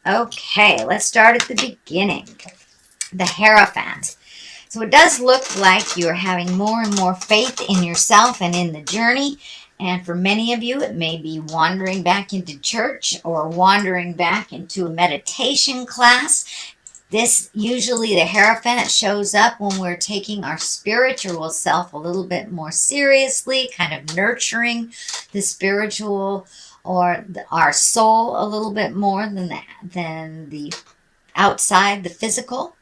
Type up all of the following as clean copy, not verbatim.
Okay, let's start at the beginning. The Hierophant. So it does look like you're having more and more faith in yourself and in the journey. And for many of you, it may be wandering back into church or wandering back into a meditation class. This usually, the Hierophant shows up when we're taking our spiritual self a little bit more seriously, kind of nurturing the spiritual or our soul a little bit more than the outside, the physical.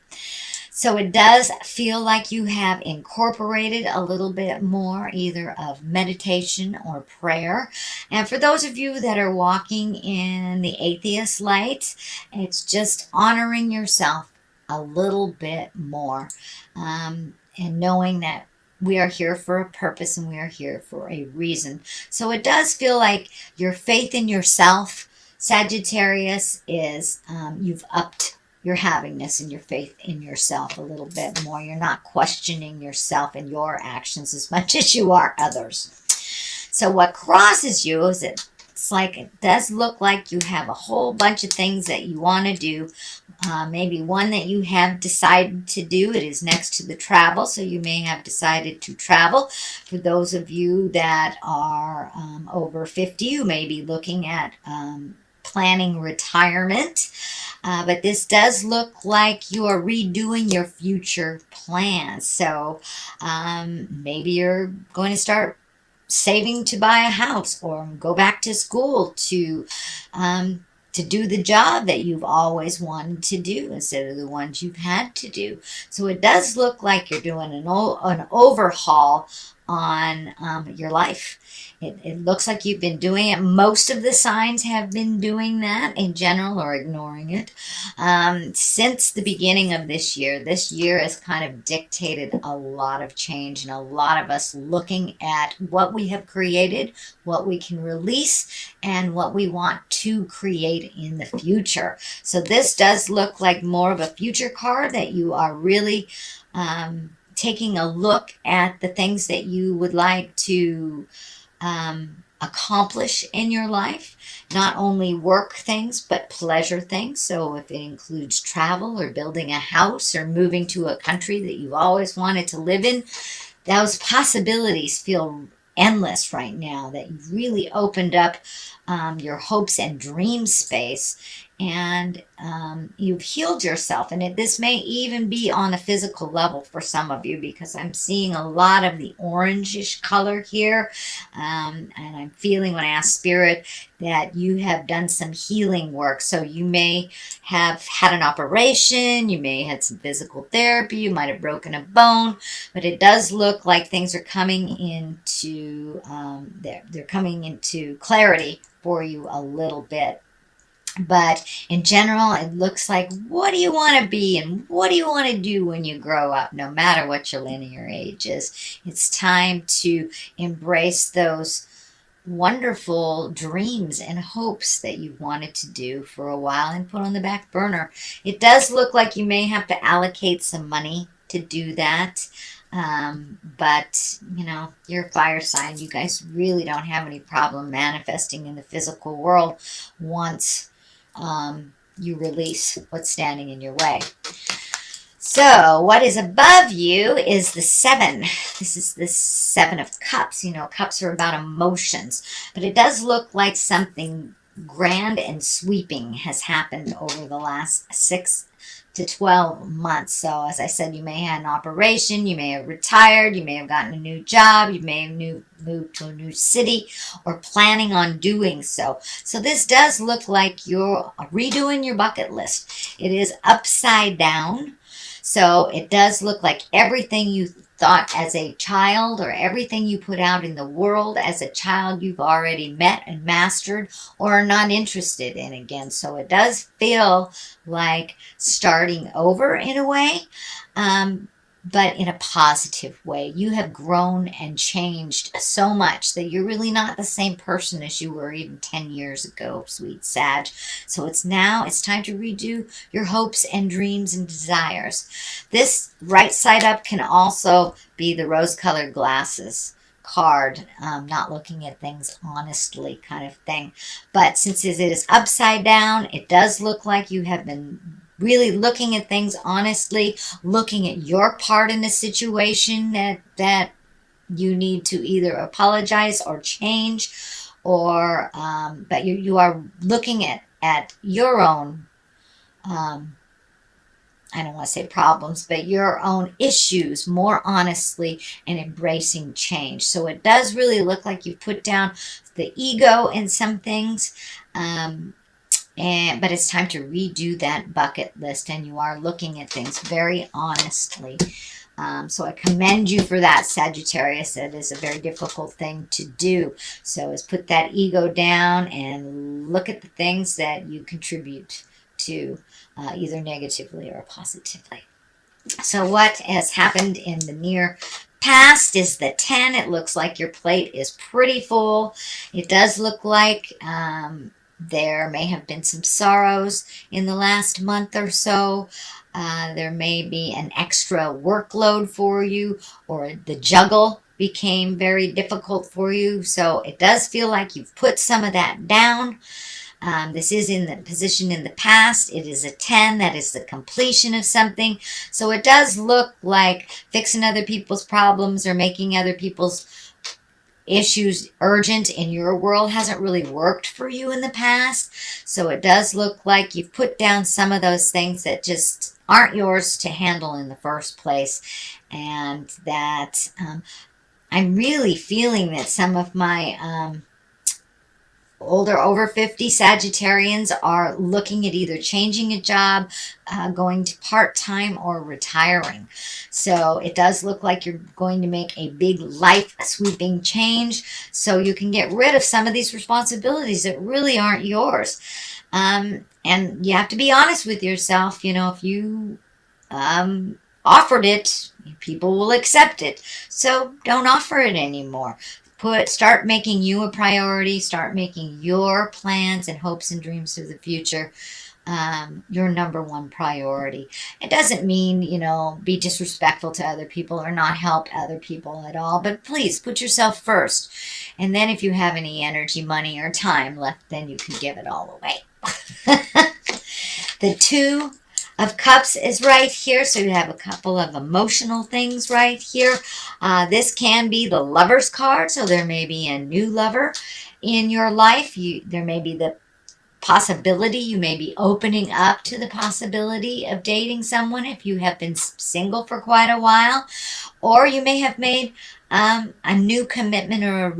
So it does feel like you have incorporated a little bit more either of meditation or prayer. And for those of you that are walking in the atheist light, it's just honoring yourself a little bit more, and knowing that we are here for a purpose and we are here for a reason. So it does feel like your faith in yourself, Sagittarius, is you've upped your havingness and your faith in yourself a little bit more. You're not questioning yourself and your actions as much as you are others. So what crosses you is it does look like you have a whole bunch of things that you want to do. Maybe one that you have decided to do. It is next to the travel, so you may have decided to travel. For those of you that are over 50, you may be looking at planning retirement. But this does look like you are redoing your future plans. So maybe you're going to start saving to buy a house or go back to school to do the job that you've always wanted to do instead of the ones you've had to do. So it does look like you're doing an overhaul on your life. It looks like you've been doing it. Most of the signs have been doing that in general or ignoring it since the beginning of this year. This year has kind of dictated a lot of change and a lot of us looking at what we have created, what we can release, and what we want to create in the future. So this does look like more of a future card that you are really taking a look at the things that you would like to accomplish in your life, not only work things, but pleasure things. So if it includes travel or building a house or moving to a country that you've always wanted to live in, those possibilities feel endless right now, that you've really opened up your hopes and dream space, and you've healed yourself. And this may even be on a physical level for some of you, because I'm seeing a lot of the orangish color here, and I'm feeling, when I ask Spirit, that you have done some healing work. So you may have had an operation, you may have had some physical therapy, you might have broken a bone, but it does look like things are coming into they're coming into clarity for you a little bit. But in general, it looks like, what do you want to be and what do you want to do when you grow up, no matter what your linear age is? It's time to embrace those wonderful dreams and hopes that you've wanted to do for a while and put on the back burner. It does look like you may have to allocate some money to do that. But, you know, you're a fire sign. You guys really don't have any problem manifesting in the physical world once you release what's standing in your way. So what is above you is the 7. This is the 7 of Cups. You know, cups are about emotions, but it does look like something grand and sweeping has happened over the last 6 to 12 months. So as I said, you may have an operation, you may have retired, you may have gotten a new job, you may have moved to a new city or planning on doing so. So this does look like you're redoing your bucket list. It is upside down. So it does look like everything you thought as a child or everything you put out in the world as a child you've already met and mastered or are not interested in again. So it does feel like starting over in a way, but in a positive way. You have grown and changed so much that you're really not the same person as you were even 10 years ago, sweet Sag. So it's time to redo your hopes and dreams and desires. This right side up can also be the rose-colored glasses card, not looking at things honestly kind of thing. But since it is upside down, it does look like you have been really looking at things honestly, looking at your part in the situation that you need to either apologize or change, or but you are looking at your own I don't want to say problems, but your own issues more honestly and embracing change. So it does really look like you put down the ego in some things, but it's time to redo that bucket list, and you are looking at things very honestly. So I commend you for that, Sagittarius. It is a very difficult thing to do. So is put that ego down and look at the things that you contribute to, either negatively or positively. So what has happened in the near past is the 10. It looks like your plate is pretty full. It does look like there may have been some sorrows in the last month or so. There may be an extra workload for you, or the juggle became very difficult for you. So it does feel like you've put some of that down. This is in the position in the past. It is a 10. That is the completion of something. So it does look like fixing other people's problems or making other people's issues urgent in your world hasn't really worked for you in the past. So it does look like you've put down some of those things that just aren't yours to handle in the first place. And that I'm really feeling that some of my older, over 50 Sagittarians are looking at either changing a job, going to part-time, or retiring. So it does look like you're going to make a big life sweeping change, so you can get rid of some of these responsibilities that really aren't yours. And you have to be honest with yourself. You know, if you offered it, people will accept it. So don't offer it anymore. Start making you a priority. Start making your plans and hopes and dreams for the future your number one priority. It doesn't mean, you know, be disrespectful to other people or not help other people at all, but please put yourself first. And then if you have any energy, money, or time left, then you can give it all away. The 2 of Cups is right here, so you have a couple of emotional things right here. This can be the Lover's card, so there may be a new lover in your life. There may be the possibility, you may be opening up to the possibility of dating someone if you have been single for quite a while, or you may have made a new commitment or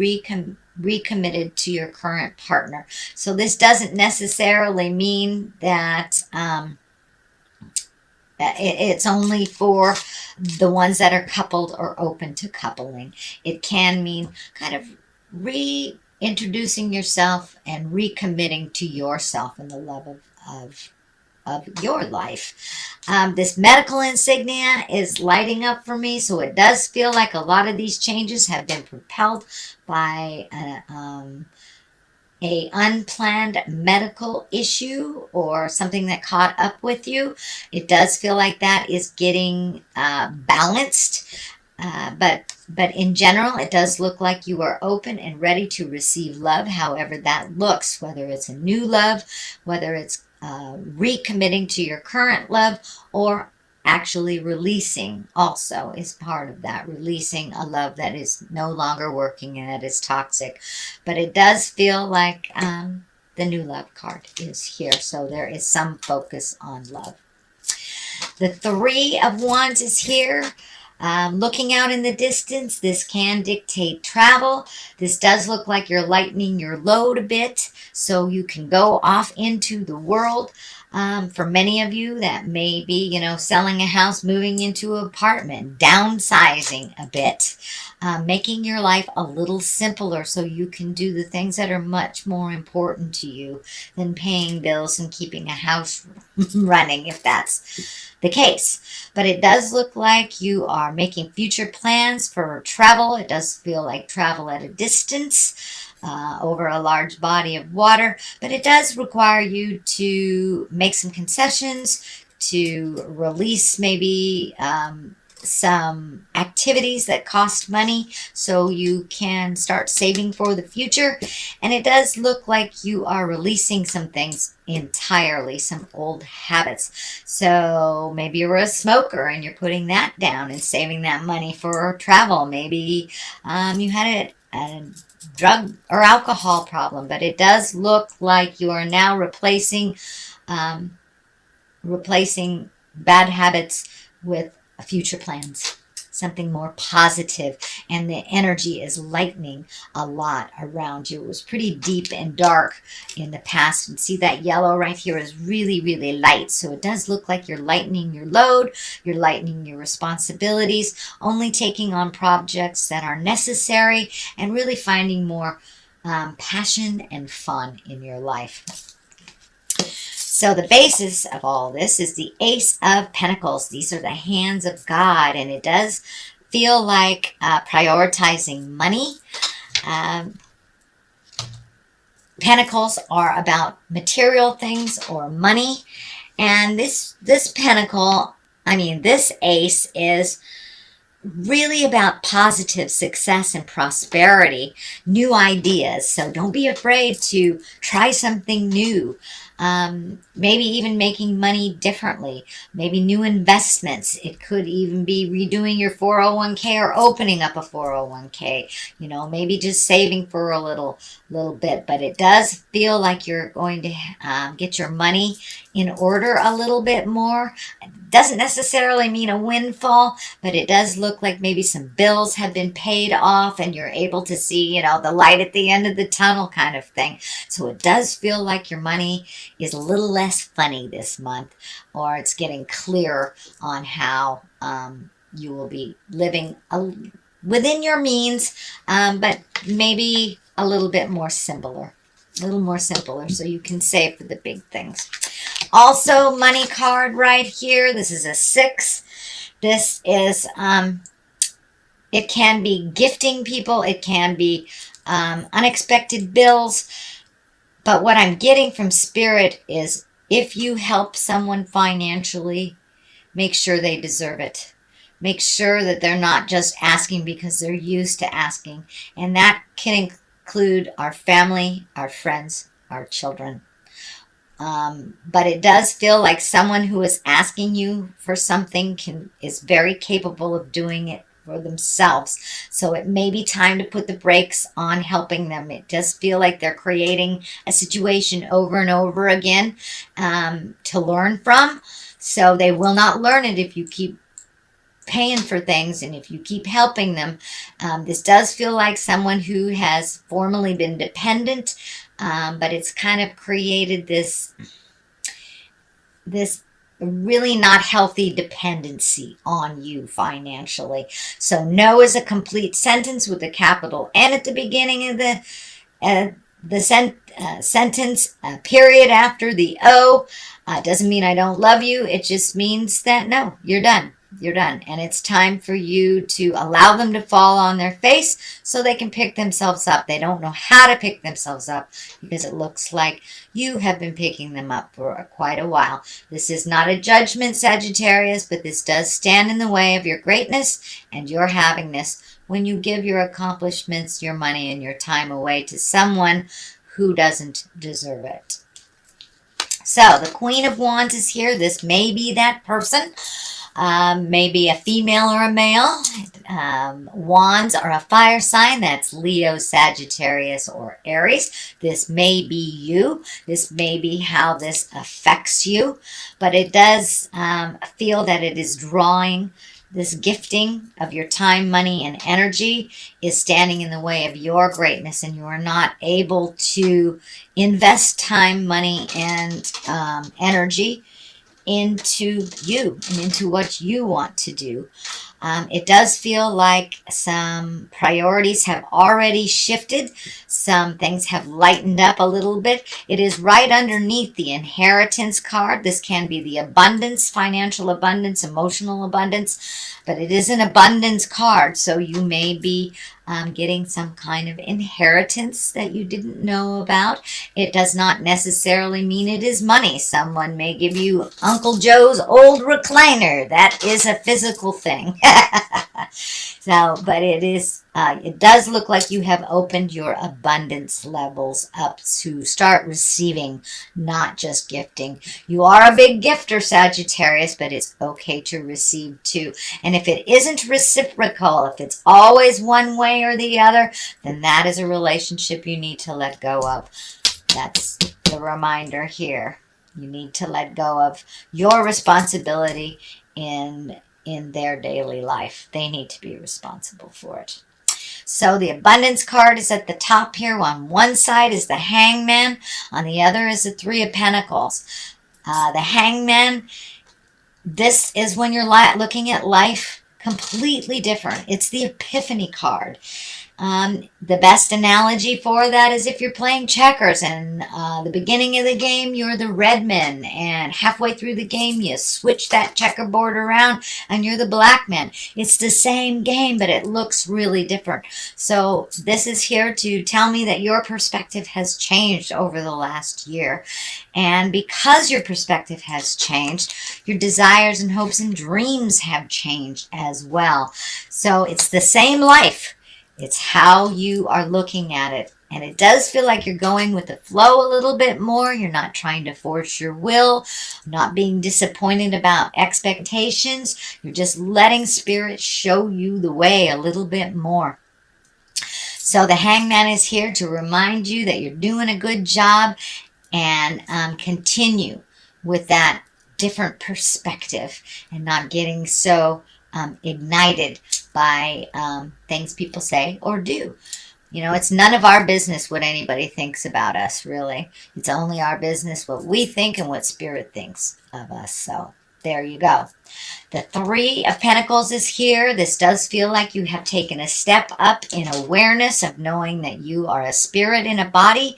recommitted to your current partner. So this doesn't necessarily mean that it's only for the ones that are coupled or open to coupling. It can mean kind of reintroducing yourself and recommitting to yourself in the love of your life. This medical insignia is lighting up for me, so it does feel like a lot of these changes have been propelled by a unplanned medical issue or something that caught up with you. It does feel like that is getting balanced, but in general, it does look like you are open and ready to receive love, however that looks, whether it's a new love, whether it's recommitting to your current love, or actually releasing also is part of that, releasing a love that is no longer working and that is toxic. But it does feel like the new love card is here, so there is some focus on love. The 3 of Wands is here. Looking out in the distance, this can dictate travel. This does look like you're lightening your load a bit so you can go off into the world. For many of you, that may be, you know, selling a house, moving into an apartment, downsizing a bit, making your life a little simpler so you can do the things that are much more important to you than paying bills and keeping a house running, if that's the case. But it does look like you are making future plans for travel. It does feel like travel at a distance. Over a large body of water, but it does require you to make some concessions, to release maybe some activities that cost money so you can start saving for the future. And it does look like you are releasing some things entirely, some old habits. So maybe you're a smoker and you're putting that down and saving that money for travel. Maybe you had a drug or alcohol problem, but it does look like you are now replacing bad habits with future plans, something more positive, and the energy is lightening a lot around you. It was pretty deep and dark in the past, and see that yellow right here is really, really light. So it does look like you're lightening your load, you're lightening your responsibilities, only taking on projects that are necessary, and really finding more passion and fun in your life. So the basis of all this is the Ace of Pentacles. These are the hands of God, and it does feel like prioritizing money. Pentacles are about material things or money, and this ace is really about positive success and prosperity, new ideas. So don't be afraid to try something new. Maybe even making money differently, maybe new investments. It could even be redoing your 401k or opening up a 401k, maybe just saving for a little bit. But it does feel like you're going to get your money in order a little bit more. It doesn't necessarily mean a windfall, but it does look like maybe some bills have been paid off and you're able to see, the light at the end of the tunnel kind of thing. So it does feel like your money is a little less funny this month, or it's getting clearer on how you will be living within your means, but maybe a little bit more simpler. So you can save for the big things. Also, money card right here. This is a 6. This is, it can be gifting people. It can be unexpected bills. But what I'm getting from Spirit is if you help someone financially, make sure they deserve it. Make sure that they're not just asking because they're used to asking. And that can include our family, our friends, our children. But it does feel like someone who is asking you for something is very capable of doing it for themselves. So it may be time to put the brakes on helping them. It does feel like they're creating a situation over and over again to learn from. So they will not learn it if you keep paying for things and if you keep helping them. This does feel like someone who has formerly been dependent, but it's kind of created this really not healthy dependency on you financially. So no is a complete sentence with a capital N at the beginning of the sentence, period after the O. Doesn't mean I don't love you. It just means that no, you're done. You're done. And it's time for you to allow them to fall on their face so they can pick themselves up. They don't know how to pick themselves up because it looks like you have been picking them up for quite a while. This is not a judgment, Sagittarius, but this does stand in the way of your greatness and your happiness when you give your accomplishments, your money, and your time away to someone who doesn't deserve it. So the Queen of Wands is here. This may be that person. Maybe a female or a male. Wands are a fire sign. That's Leo, Sagittarius, or Aries. This may be you. This may be how this affects you. But it does feel that it is drawing. This gifting of your time, money, and energy is standing in the way of your greatness, and you are not able to invest time, money, and energy into you and into what you want to do. It does feel like some priorities have already shifted. Some things have lightened up a little bit. It is right underneath the inheritance card. This can be the abundance, financial abundance, emotional abundance, but it is an abundance card. So you may be getting some kind of inheritance that you didn't know about. It does not necessarily mean it is money. Someone may give you Uncle Joe's old recliner. That is a physical thing. So, but it does look like you have opened your abundance levels up to start receiving, not just gifting. You are a big gifter, Sagittarius, but it's okay to receive too. And if it isn't reciprocal, if it's always one way or the other, then that is a relationship you need to let go of. That's the reminder here. You need to let go of your responsibility in their daily life. They need to be responsible for it. So the abundance card is at the top here. On one side is the hangman. On the other is the three of pentacles. The hangman, this is when you're looking at life completely different. It's the epiphany card. The best analogy for that is if you're playing checkers and the beginning of the game, you're the red man, and halfway through the game, you switch that checkerboard around and you're the black man. It's the same game, but it looks really different. So this is here to tell me that your perspective has changed over the last year. And because your perspective has changed, your desires and hopes and dreams have changed as well. So it's the same life. It's how you are looking at it. And it does feel like you're going with the flow a little bit more. You're not trying to force your will, not being disappointed about expectations. You're just letting spirit show you the way a little bit more. So the hangman is here to remind you that you're doing a good job, and continue with that different perspective and not getting so ignited by things people say or do. You know, it's none of our business what anybody thinks about us, really. It's only our business what we think and what spirit thinks of us. So there you go. The Three of Pentacles is here. This does feel like you have taken a step up in awareness of knowing that you are a spirit in a body.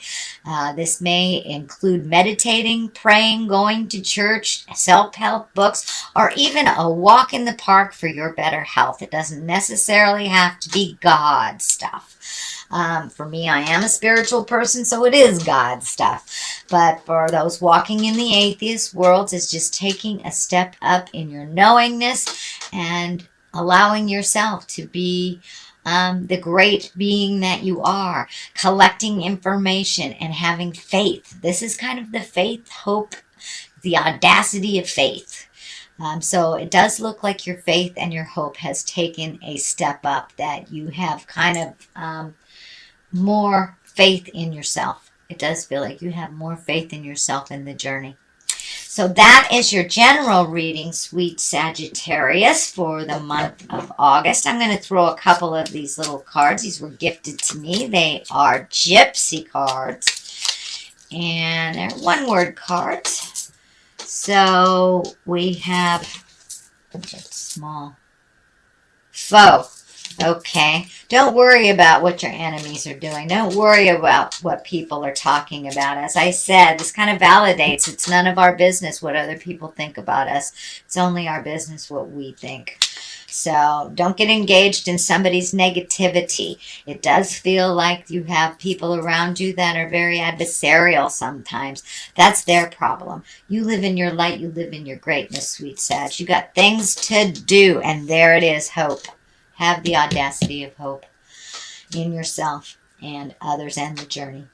This may include meditating, praying, going to church, self-help books, or even a walk in the park for your better health. It doesn't necessarily have to be God stuff. For me, I am a spiritual person, so it is God stuff. But for those walking in the atheist world, it's just taking a step up in your knowingness and allowing yourself to be the great being that you are, collecting information and having faith. This is kind of the faith, hope, the audacity of faith. So it does look like your faith and your hope has taken a step up, that you have kind of more faith in yourself. It does feel like you have more faith in yourself in the journey. So that is your general reading, sweet Sagittarius, for the month of August. I'm going to throw a couple of these little cards. These were gifted to me. They are gypsy cards, and they're one-word cards. So we have small foe. Okay, don't worry about what your enemies are doing. Don't worry about what people are talking about. As I said, this kind of validates it's none of our business what other people think about us. It's only our business what we think. So don't get engaged in somebody's negativity. It does feel like you have people around you that are very adversarial sometimes. That's their problem. You live in your light. You live in your greatness, sweet Sag. You got things to do, and there it is, hope. Have the audacity of hope in yourself and others and the journey.